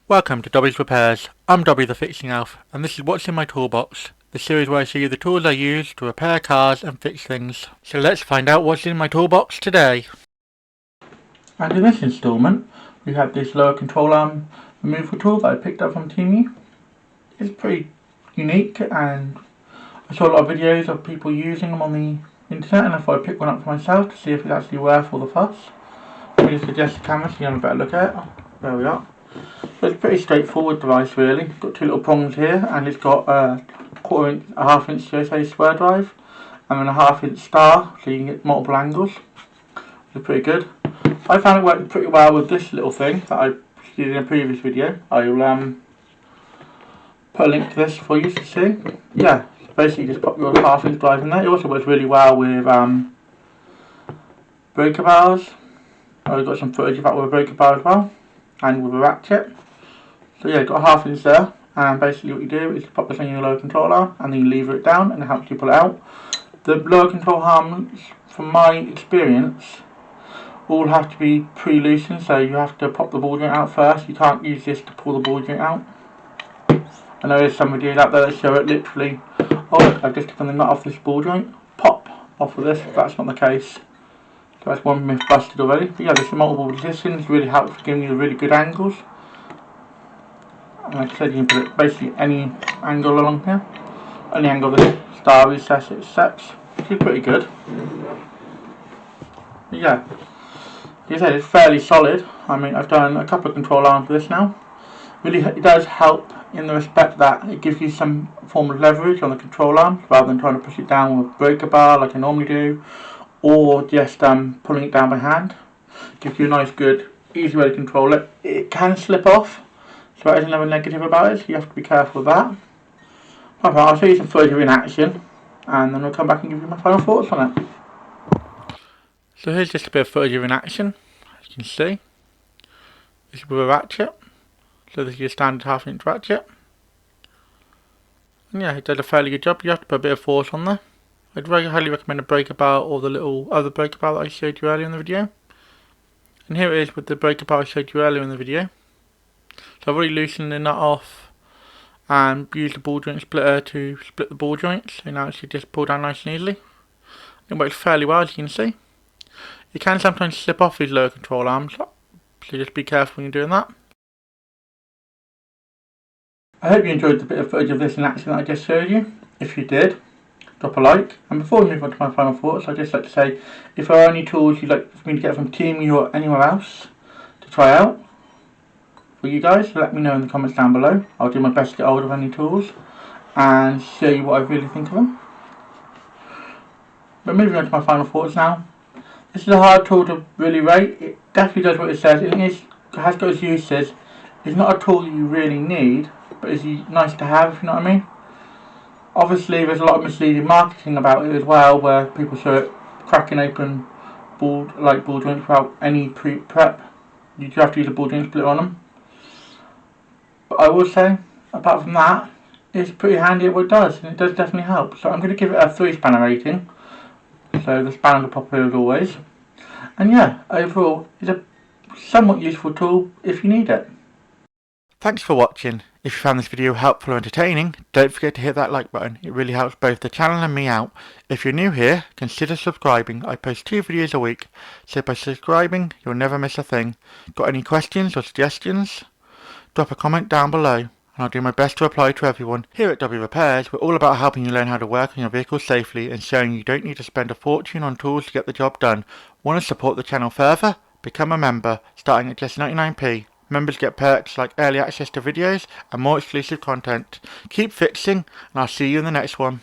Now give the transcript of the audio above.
Welcome to Dobby's Repairs. I'm Dobby the Fixing Elf, and this is what's in my toolbox, the series where I show you the tools I use to repair cars and fix things. So let's find out what's in my toolbox today. And in this instalment, we have this lower control arm removal tool that I picked up from Temu. It's pretty unique, and I saw a lot of videos of people using them on the internet, and I thought I'd pick one up for myself to see if it's actually worth all the fuss. Let me just adjust the camera so you have a better look at it. There we are. So it's a pretty straightforward device really. It's got two little prongs here, and it's got a half-inch USA square drive and then a half-inch star, so you can get multiple angles. It's pretty good. I found it worked pretty well with this little thing that I did in a previous video. I'll put a link to this for you to see. Yeah, basically just pop your half-inch drive in there. It also works really well with breaker bars. I've got some footage of that with a breaker bar as well, and with a ratchet. So yeah, got a half inch there, and basically what you do is you pop this on your lower control arm and then you lever it down and it helps you pull it out. The lower control arms, from my experience, all have to be pre-loosened, so you have to pop the ball joint out first. You can't use this to pull the ball joint out. And there is some videos out there that show it literally, oh look, I've just taken the nut off this ball joint, pop off of this. That's not the case. So that's one myth busted already. But yeah, this multiple positions really helps for giving you really good angles. And like I said, you can put it basically any angle along here. Any angle the star recess it sets, which is pretty good. But yeah, like I said, it's fairly solid. I mean, I've done a couple of control arms with this now. Really, it does help in the respect that it gives you some form of leverage on the control arm rather than trying to push it down with a breaker bar like I normally do, or just pulling it down by hand. Gives you a nice, good, easy way to control it. It can slip off, so that is another negative about it, so you have to be careful with that. Okay, I'll show you some footage of it in action, and then I'll come back and give you my final thoughts on it. So here's just a bit of footage of it in action. As you can see, this is with a ratchet. So this is your standard half-inch ratchet. And yeah, it does a fairly good job. You have to put a bit of force on there. I'd very highly recommend a breaker bar or the little other breaker bar that I showed you earlier in the video. And here it is with the breaker bar I showed you earlier in the video. So I've already loosened the nut off and used the ball joint splitter to split the ball joints. So now it should just pull down nice and easily. It works fairly well, as you can see. It can sometimes slip off these lower control arms, so just be careful when you're doing that. I hope you enjoyed the bit of footage of this in action that I just showed you. If you did, drop a like. And before we move on to my final thoughts, I'd just like to say, if there are any tools you'd like for me to get from Temu or anywhere else to try out for you guys, let me know in the comments down below. I'll do my best to get hold of any tools and show you what I really think of them. But moving on to my final thoughts now. This is a hard tool to really rate. It definitely does what it says. It has got its uses. It's not a tool you really need, but it's nice to have, if you know what I mean. Obviously there's a lot of misleading marketing about it as well, where people show it cracking open ball joints without any prep. You do have to use a ball joint splitter on them. But I will say, apart from that, it's pretty handy at what it does, and it does definitely help. So I'm going to give it a 3 spanner rating. So the spanners are proper as always. And yeah, overall, it's a somewhat useful tool if you need it. Thanks for watching. If you found this video helpful or entertaining, don't forget to hit that like button. It really helps both the channel and me out. If you're new here, consider subscribing. I post 2 videos a week, so by subscribing, you'll never miss a thing. Got any questions or suggestions? Drop a comment down below, and I'll do my best to reply to everyone. Here at Dobby Repairs, we're all about helping you learn how to work on your vehicle safely and showing you don't need to spend a fortune on tools to get the job done. Want to support the channel further? Become a member, starting at just 99p. Members get perks like early access to videos and more exclusive content. Keep fixing, and I'll see you in the next one.